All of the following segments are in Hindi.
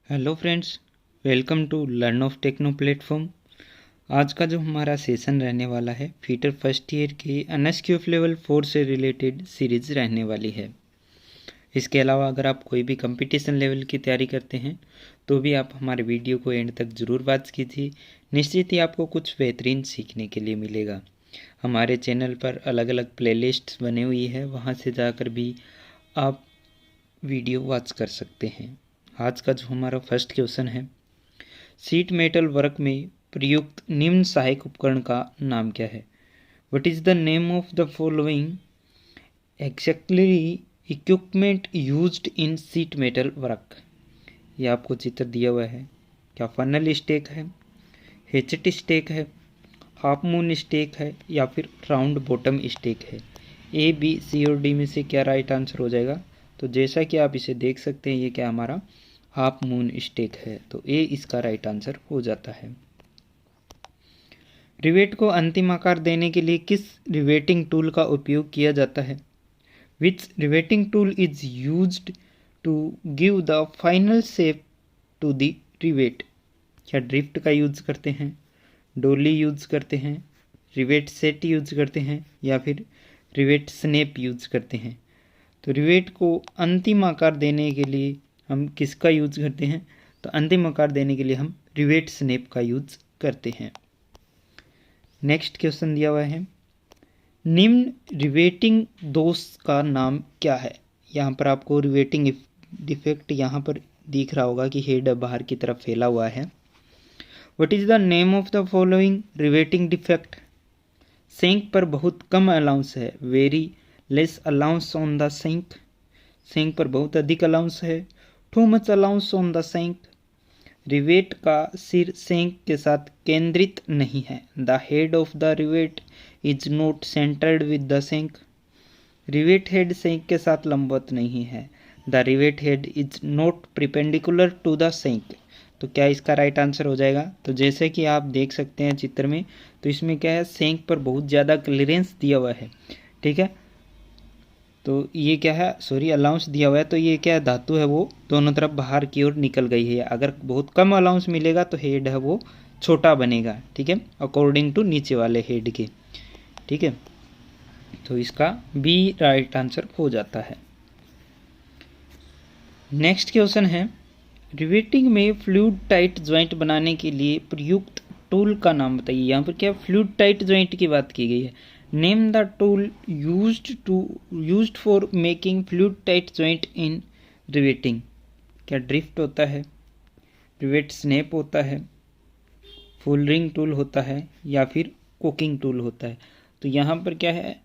Hello friends, welcome to learn of techno platform. आज का जो हमारा सेशन रहने वाला है फीटर फर्स्ट ईयर की एनएसक्यूएफ लेवल 4 से रिलेटेड सीरीज रहने वाली है। इसके अलावा अगर आप कोई भी कंपटीशन लेवल की तैयारी करते हैं तो भी आप हमारे वीडियो को एंड तक ज़रूर वॉच कीजिए। निश्चित ही आपको कुछ बेहतरीन सीखने के लिए मिलेगा। हमारे चैनल पर अलग अलग प्लेलिस्ट्स बनी हुई है, वहाँ से जाकर भी आप वीडियो वॉच कर सकते हैं। आज का जो हमारा फर्स्ट क्वेश्चन है, सीट मेटल वर्क में प्रयुक्त निम्न सहायक उपकरण का नाम क्या है? What is the name of the following exactly equipment used in seat metal work? ये आपको चित्र दिया हुआ है। क्या फनल स्टेक है, हेचेट स्टेक है, हाफ मून स्टेक है या फिर राउंड बॉटम स्टेक है? ए, बी, सी और डी में से क्या राइट आंसर हो जाएगा? तो जैसा कि आप इसे देख सकते हैं, ये क्या हमारा हाफ मून स्टेक है, तो ए इसका राइट आंसर हो जाता है। रिवेट को अंतिम आकार देने के लिए किस रिवेटिंग टूल का उपयोग किया जाता है? Which riveting tool is used to give the final shape to the rivet? क्या ड्रिफ्ट का यूज करते हैं, डोली यूज करते हैं, रिवेट सेट यूज करते हैं या फिर रिवेट स्नैप यूज करते हैं? तो रिवेट को अंतिम आकार देने के लिए हम किसका यूज करते हैं? तो अंतिम आकार देने के लिए हम रिवेट स्नैप का यूज करते हैं। नेक्स्ट क्वेश्चन दिया हुआ है, निम्न रिवेटिंग दोष का नाम क्या है? यहाँ पर आपको रिवेटिंग डिफेक्ट यहाँ पर दिख रहा होगा कि हेड बाहर की तरफ फैला हुआ है। What is the name of the following riveting defect? Sink पर बहुत कम अलाउंस है, very less allowance on the sink. Sink पर बहुत अधिक अलाउंस है, too much allowance on the sink. Rivet का सिर सिंक के साथ केंद्रित नहीं है, the head of the rivet is not centred with the sink. Rivet head sink के साथ लंबवत नहीं है, the rivet head is not perpendicular to the sink. तो क्या इसका राइट आंसर हो जाएगा? तो जैसे कि आप देख सकते हैं चित्र में, तो इसमें क्या है, सिंक पर बहुत ज़्यादा क्लियरेंस दिया हुआ है, ठीक है। तो ये क्या है, सॉरी अलाउंस दिया हुआ है, तो ये क्या है, धातु है वो दोनों तरफ बाहर की ओर निकल गई है। अगर बहुत कम अलाउंस मिलेगा तो हेड है वो छोटा बनेगा, ठीक है, अकॉर्डिंग टू नीचे वाले हेड के, ठीक है। तो इसका बी राइट आंसर हो जाता है। नेक्स्ट क्वेश्चन है, रिवेटिंग में फ्लूइड टाइट ज्वाइंट बनाने के लिए प्रयुक्त टूल का नाम बताइए। यहाँ पर क्या फ्लूइड टाइट ज्वाइंट की बात की गई है। Name the tool used for making fluid tight joint in riveting. क्या ड्रिफ्ट होता है, रिवेट स्नैप होता है, फुल रिंग टूल होता है या फिर कोकिंग टूल होता है? तो यहाँ पर क्या है,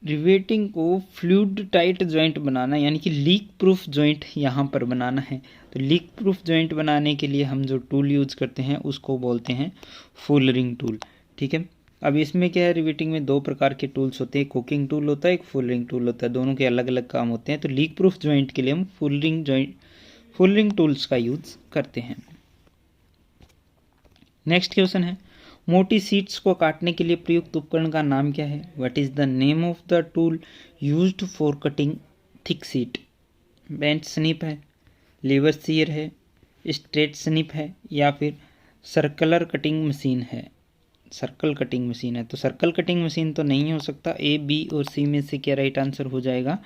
रिवेटिंग को फ्लूइड टाइट जॉइंट बनाना यानी कि लीक प्रूफ जॉइंट यहाँ पर बनाना है। तो लीक प्रूफ जॉइंट बनाने के लिए हम जो टूल यूज करते हैं उसको बोलते हैं फुल रिंग टूल, ठीक है। अब इसमें क्या है, रिवेटिंग में दो प्रकार के टूल्स होते हैं, कोकिंग टूल होता है, एक फुल रिंग टूल होता है, दोनों के अलग अलग काम होते हैं। तो लीक प्रूफ जॉइंट के लिए हम फुल रिंग टूल्स का यूज करते हैं। नेक्स्ट क्वेश्चन है, मोटी सीट्स को काटने के लिए प्रयुक्त उपकरण का नाम क्या है? What is the name of the tool used for cutting thick seat? Bench snip है, लीवर सीयर है, स्ट्रेट स्निप है या फिर सर्कुलर कटिंग मशीन है? सर्कल कटिंग मशीन है, तो सर्कल कटिंग मशीन तो नहीं हो सकता। ए, बी और सी में से क्या राइट आंसर हो जाएगा?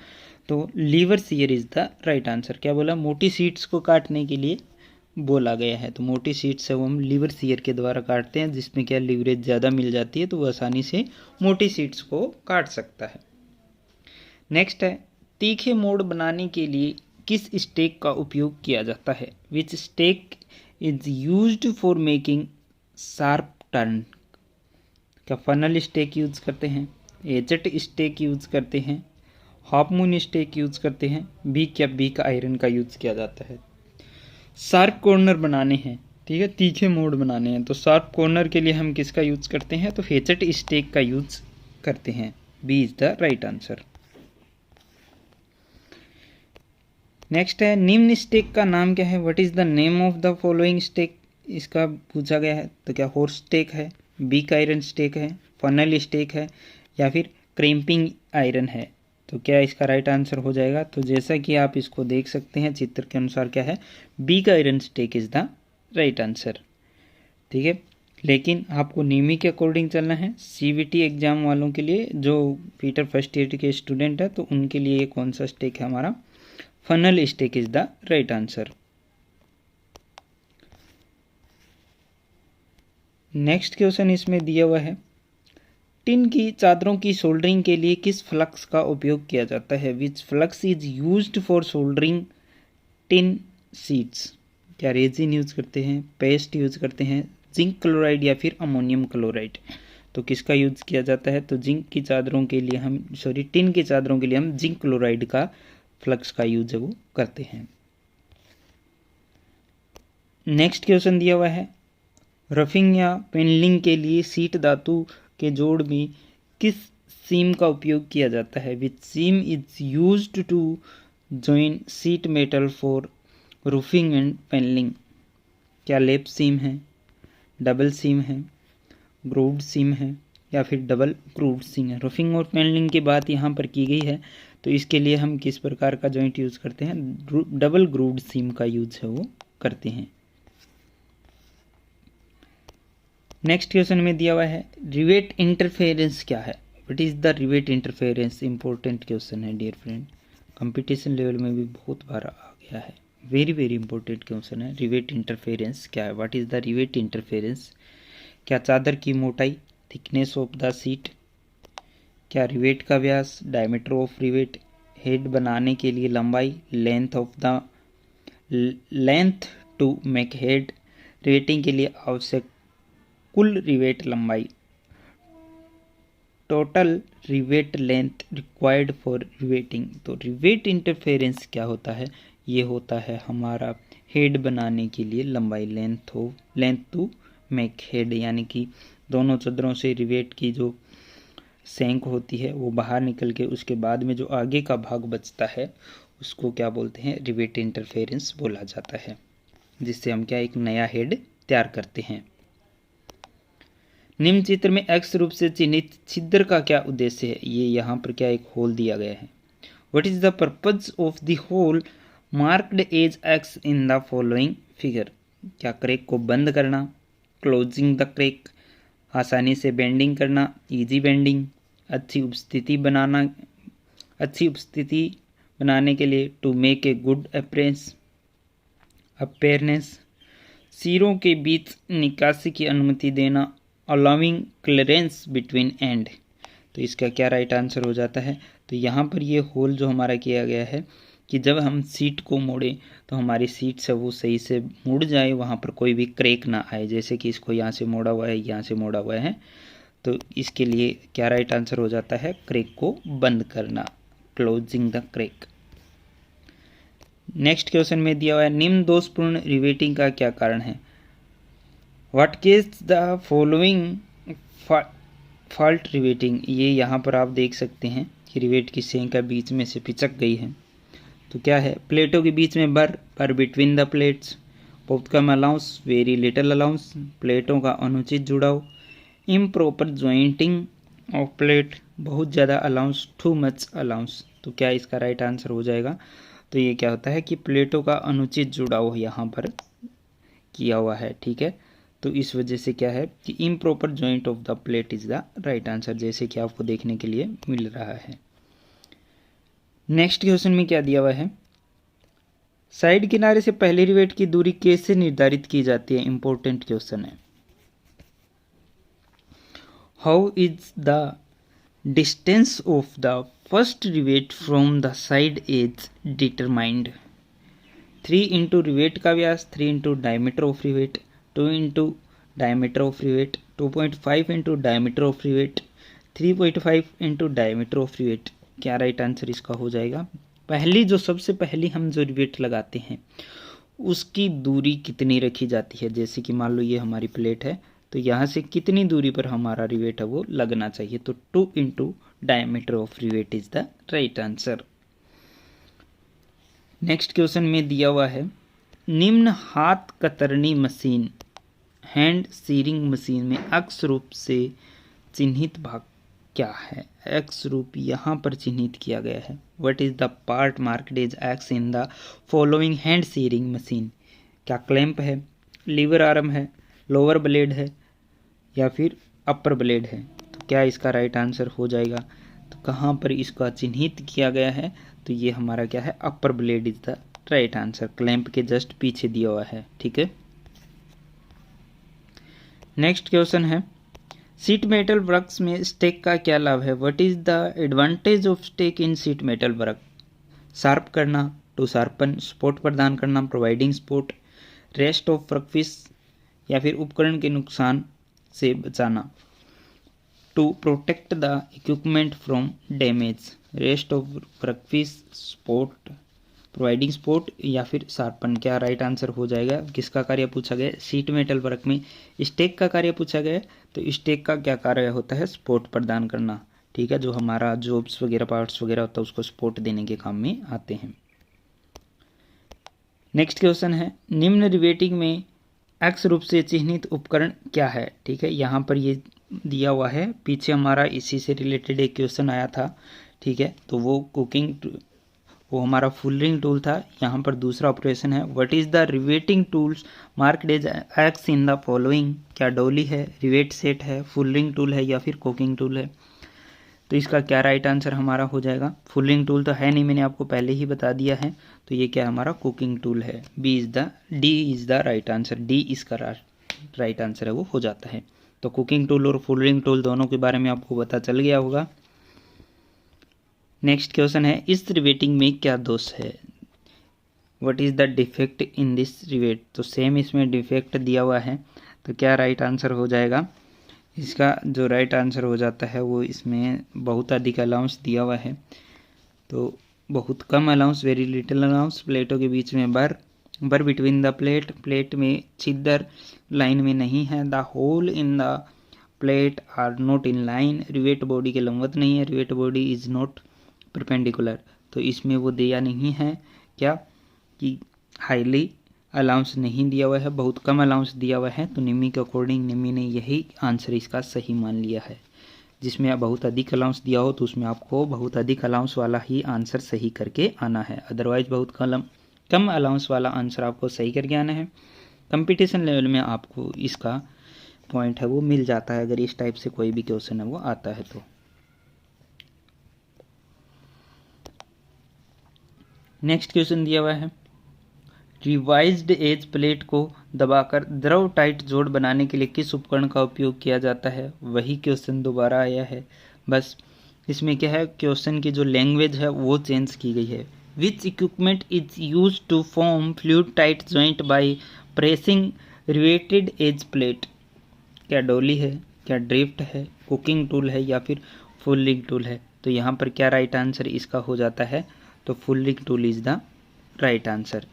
तो lever shear is the right answer. क्या बोला, मोटी सीट्स को काटने के लिए बोला गया है। तो मोटी सीट से वो हम लीवर सीयर के द्वारा काटते हैं, जिसमें क्या लीवरेज ज़्यादा मिल जाती है, तो वो आसानी से मोटी सीट्स को काट सकता है। नेक्स्ट है, तीखे मोड़ बनाने के लिए किस स्टेक का उपयोग किया जाता है? Which stake is used for making sharp turn? क्या फनल स्टेक यूज करते हैं, एचेट स्टेक यूज करते हैं, हाफ मून स्टेक यूज करते हैं, बीक या बीक आयरन का यूज किया जाता है? शार्प कॉर्नर बनाने हैं, ठीक है, तीखे मोड़ बनाने हैं, तो शार्प कॉर्नर के लिए हम किसका यूज करते हैं? तो हेचेट स्टेक का यूज करते हैं। B is the right answer. Next है, निम्न स्टेक का नाम क्या है? What is the name of the following stake? इसका पूछा गया है, तो क्या हॉर्स स्टेक है, बीक आयरन स्टेक है, फनल स्टेक है या फिर क्रेम्पिंग आयरन है? तो क्या इसका राइट आंसर हो जाएगा? तो जैसा कि आप इसको देख सकते हैं चित्र के अनुसार क्या है, बी का iron stake is the right answer. ठीक है, लेकिन आपको नियमी के अकॉर्डिंग चलना है। सीवीटी एग्जाम वालों के लिए, जो पीटर फर्स्ट ईयर के स्टूडेंट है, तो उनके लिए ये कौन सा स्टेक है हमारा, funnel stake is the right answer. Next question इसमें दिया हुआ है, टिन की चादरों की सोल्डरिंग के लिए किस फ्लक्स का उपयोग किया जाता है? Which flux is used for soldering tin sheets? क्या रेजिन यूज करते हैं, पेस्ट यूज करते हैं, जिंक क्लोराइड या फिर अमोनियम क्लोराइड? तो किसका यूज किया जाता है? तो जिंक की चादरों के लिए हम टिन की चादरों के लिए हम जिंक क्लोराइड का फ्लक्स का यूज वो करते हैं। नेक्स्ट क्वेश्चन दिया हुआ है, रफिंग या पेनलिंग के लिए सीट धातु के जोड़ में किस सीम का उपयोग किया जाता है? Which seam is used to join sheet metal for roofing and panelling? क्या लेप सीम है, डबल सीम है, ग्रूव्ड सीम है या फिर डबल ग्रूव्ड सीम है? रूफिंग और पेनलिंग की बात यहाँ पर की गई है, तो इसके लिए हम किस प्रकार का जॉइंट यूज करते हैं? डबल ग्रूव्ड सीम का यूज है वो करते हैं। नेक्स्ट क्वेश्चन में दिया हुआ है, रिवेट इंटरफेरेंस क्या है? What is the rivet interference? Important question है डियर फ्रेंड, कंपटीशन लेवल में भी बहुत बार आ गया है, वेरी वेरी इंपॉर्टेंट क्वेश्चन है। रिवेट इंटरफेरेंस क्या है? What is the rivet interference? क्या चादर की मोटाई, थिकनेस ऑफ द सीट? क्या रिवेट का व्यास, डायमीटर ऑफ रिवेट? हेड बनाने के लिए लंबाई, length of the length to make head? Riveting के लिए आवश्यक कुल रिवेट लंबाई, total rivet length required for riveting. तो रिवेट इंटरफेरेंस क्या होता है? ये होता है हमारा हेड बनाने के लिए लंबाई, लेंथ टू मेक हेड, यानी कि दोनों चादरों से रिवेट की जो सेंक होती है वो बाहर निकल के उसके बाद में जो आगे का भाग बचता है उसको क्या बोलते हैं? रिवेट इंटरफेरेंस बोला जाता है, जिससे हम क्या एक नया हेड तैयार करते हैं। निम्न चित्र में एक्स रूप से चिन्हित छिद्र का क्या उद्देश्य है? ये यहाँ पर क्या एक होल दिया गया है। What is the purpose of the hole marked as X in the following figure? क्या क्रैक को बंद करना, क्लोजिंग द क्रैक, आसानी से बेंडिंग करना, इजी बेंडिंग, अच्छी उपस्थिति बनाने के लिए, to make a good appearance, सिरों के बीच निकासी की अनुमति देना, अलाउिंग क्लियरेंस बिटवीन एंड। तो इसका क्या राइट आंसर हो जाता है? तो यहाँ पर ये होल जो हमारा किया गया है कि जब हम सीट को मोड़ें तो हमारी सीट से वो सही से मुड़ जाए, वहाँ पर कोई भी क्रैक ना आए। जैसे कि इसको यहाँ से मोड़ा हुआ है, यहाँ से मोड़ा हुआ है, तो इसके लिए क्या राइट आंसर हो जाता है? क्रैक को बंद करना, closing the crack. Next question में दिया हुआ है, निम्न दोषपूर्ण रिवेटिंग का क्या कारण है? What case the following fault riveting? ये यहाँ पर आप देख सकते हैं कि रिवेट की सेंका बीच में से पिचक गई है। तो क्या है? प्लेटों के बीच में पर बिटवीन द प्लेट्स, बहुत कम अलाउंस, वेरी लिटिल अलाउंस, प्लेटों का अनुचित जुड़ाव, इम्प्रॉपर ज्वाइंटिंग ऑफ प्लेट, बहुत ज़्यादा अलाउंस, टू मच अलाउंस। तो क्या इसका राइट आंसर हो जाएगा? तो ये क्या होता है कि प्लेटों का अनुचित जुड़ाव यहाँ पर किया हुआ है। ठीक है, तो इस वजह से क्या है कि improper joint of the plate is the right answer, जैसे कि आपको देखने के लिए मिल रहा है। नेक्स्ट क्वेश्चन में क्या दिया हुआ है, साइड किनारे से पहले रिवेट की दूरी कैसे निर्धारित की जाती है? इंपॉर्टेंट क्वेश्चन है। How is the distance of the first rivet from the side edge determined? 3 into rivet का व्यास, 3 into diameter of rivet, 2 into diameter of rivet, 2.5 into diameter of rivet, 3.5 into diameter of rivet. क्या राइट आंसर इसका हो जाएगा? सबसे पहली हम जो रिवेट लगाते हैं उसकी दूरी कितनी रखी जाती है? जैसे कि मान लो ये हमारी प्लेट है, तो यहाँ से कितनी दूरी पर हमारा रिवेट है वो लगना चाहिए? तो 2 into diameter of rivet is the right answer. Next question में दिया हुआ है, निम्न हाथ कतरनी मशीन, हैंड सीरिंग मशीन में अक्ष रूप से चिन्हित भाग क्या है? एक्स रूप यहाँ पर चिन्हित किया गया है। What is the part marked as X in the following hand shearing machine? क्या क्लैंप है, लीवर आर्म है, लोअर ब्लेड है या फिर अपर ब्लेड है? तो क्या इसका राइट आंसर हो जाएगा? तो कहाँ पर इसका चिन्हित किया गया है? तो ये हमारा क्या है? Upper blade is the right answer. Clamp के जस्ट पीछे दिया हुआ है। ठीक है, नेक्स्ट क्वेश्चन है, शीट मेटल वर्क्स में स्टेक का क्या लाभ है? What is the advantage of stake in sheet metal work? Sharp करना, टू शार्पन, सपोर्ट प्रदान करना, providing support, rest of workpiece या फिर उपकरण के नुकसान से बचाना, to protect the equipment from damage, rest of workpiece, support, providing support या फिर शार्पन। क्या राइट आंसर हो जाएगा? किसका कार्य पूछा गया? शीट मेटल वर्क में स्टेक का कार्य पूछा गया। तो स्टेक का क्या कार्य होता है? सपोर्ट प्रदान करना। ठीक है, जो हमारा जॉब्स वगैरह पार्ट्स वगैरह होता है उसको सपोर्ट देने के काम में आते हैं। नेक्स्ट क्वेश्चन है, निम्न रिवेटिंग में एक्स रूप से चिन्हित उपकरण क्या है? ठीक है, यहाँ पर ये दिया हुआ है, पीछे हमारा इसी से रिलेटेड एक क्वेश्चन आया था। ठीक है, तो वो हमारा फुलरिंग टूल था। यहाँ पर दूसरा ऑपरेशन है, what is the riveting tools marked as X in the following? क्या डोली है, रिवेट सेट है, फुलरिंग टूल है या फिर कोकिंग टूल है? तो इसका क्या राइट आंसर हमारा हो जाएगा? फुलरिंग टूल तो है नहीं, मैंने आपको पहले ही बता दिया है। तो ये क्या हमारा कुकिंग टूल है। D is the right answer. D इसका राइट आंसर है, वो हो जाता है। तो कुकिंग टूल और फुलरिंग टूल दोनों के बारे में आपको पता चल गया होगा। नेक्स्ट क्वेश्चन है, इस रिवेटिंग में क्या दोष है? What is the defect in this rivet? तो सेम इसमें डिफेक्ट दिया हुआ है। तो क्या राइट आंसर हो जाएगा? इसका जो राइट आंसर हो जाता है वो इसमें बहुत अधिक अलाउंस दिया हुआ है। तो बहुत कम अलाउंस, वेरी लिटिल अलाउंस, प्लेटों के बीच में बर बिटवीन द प्लेट में छिद्र लाइन में नहीं है, the hole in the plate are not in line, rivet body के लंबवत नहीं है, rivet body is not perpendicular. तो इसमें वो दिया नहीं है क्या कि हाईली अलाउंस नहीं दिया हुआ है, बहुत कम अलाउंस दिया हुआ है। तो निम्मी के अकॉर्डिंग निम्मी ने यही आंसर इसका सही मान लिया है। जिसमें बहुत अधिक अलाउंस दिया हो तो उसमें आपको बहुत अधिक अलाउंस वाला ही आंसर सही करके आना है, अदरवाइज बहुत कम अलाउंस वाला आंसर आपको सही करके आना है। कंपटीशन लेवल में आपको इसका पॉइंट है वो मिल जाता है अगर इस टाइप से कोई भी क्वेश्चन है वो आता है तो। नेक्स्ट क्वेश्चन दिया हुआ है, रिवाइज्ड एज प्लेट को दबाकर द्रव टाइट जोड़ बनाने के लिए किस उपकरण का उपयोग किया जाता है? वही क्वेश्चन दोबारा आया है, बस इसमें क्या है, क्वेश्चन की जो लैंग्वेज है वो चेंज की गई है। Which equipment is use to form fluid tight joint by pressing riveted edge plate? क्या डोली है, क्या ड्रिफ्ट है, कुकिंग टूल है या फिर फुलरिंग टूल है? तो यहाँ पर क्या राइट आंसर इसका हो जाता है? तो fullering tool is the right answer.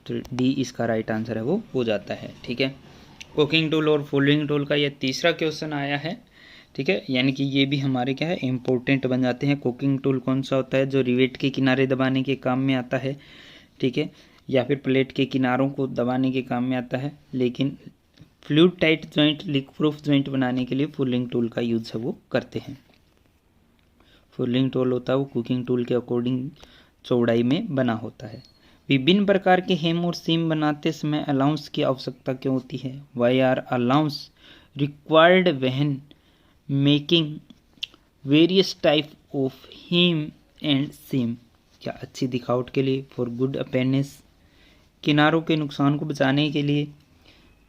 तो डी इसका राइट आंसर है वो हो जाता है। ठीक है, कुकिंग टूल और फुलरिंग टूल का ये तीसरा क्वेश्चन आया है। ठीक है, यानी कि ये भी हमारे क्या है इम्पोर्टेंट बन जाते हैं। कुकिंग टूल कौन सा होता है? जो रिवेट के किनारे दबाने के काम में आता है। ठीक है, या फिर प्लेट के किनारों को दबाने के काम में आता है। लेकिन fluid tight joint, leak proof joint बनाने के लिए फुलरिंग टूल का यूज है वो करते हैं। फुलरिंग टूल होता है वो कुकिंग टूल के अकॉर्डिंग चौड़ाई में बना होता है। विभिन्न प्रकार के हेम और सीम बनाते समय अलाउंस की आवश्यकता क्यों होती है? Why are allowance required when making various type of hem and seam? क्या अच्छी दिखावट के लिए, फॉर गुड अपीयरेंस, किनारों के नुकसान को बचाने के लिए,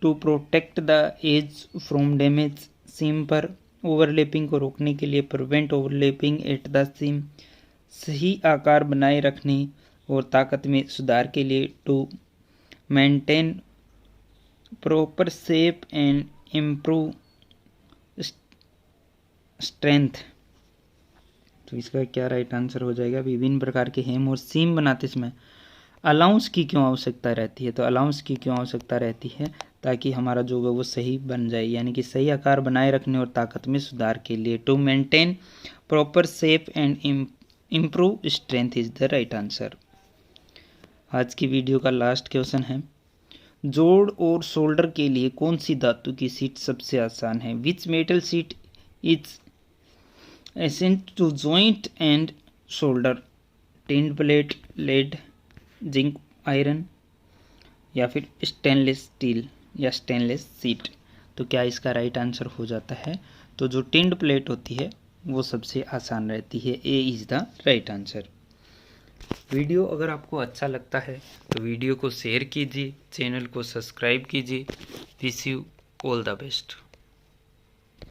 to protect the edge from damage, seam पर ओवरलैपिंग को रोकने के लिए, prevent overlapping at the seam, सही आकार बनाए रखने और ताकत में सुधार के लिए, to maintain proper shape and improve strength. तो इसका क्या राइट आंसर हो जाएगा? विभिन्न प्रकार के हेम और सीम बनाते समय अलाउंस की क्यों आवश्यकता रहती है? तो अलाउंस की क्यों आवश्यकता रहती है? ताकि हमारा जो है वो सही बन जाए, यानी कि सही आकार बनाए रखने और ताकत में सुधार के लिए। To maintain proper shape and improve strength is the right answer. आज की वीडियो का लास्ट क्वेश्चन है, जोड़ और शोल्डर के लिए कौन सी धातु की सीट सबसे आसान है? Which metal sheet is easiest to joint and solder, tin plate, lead, zinc iron या फिर स्टेनलेस स्टील या स्टेनलेस सीट। तो क्या इसका राइट आंसर हो जाता है? तो जो टिंड प्लेट होती है वो सबसे आसान रहती है, A is the right answer. Video अगर आपको अच्छा लगता है तो वीडियो को शेयर कीजिए, चैनल को सब्सक्राइब कीजिए। Wish you all the best.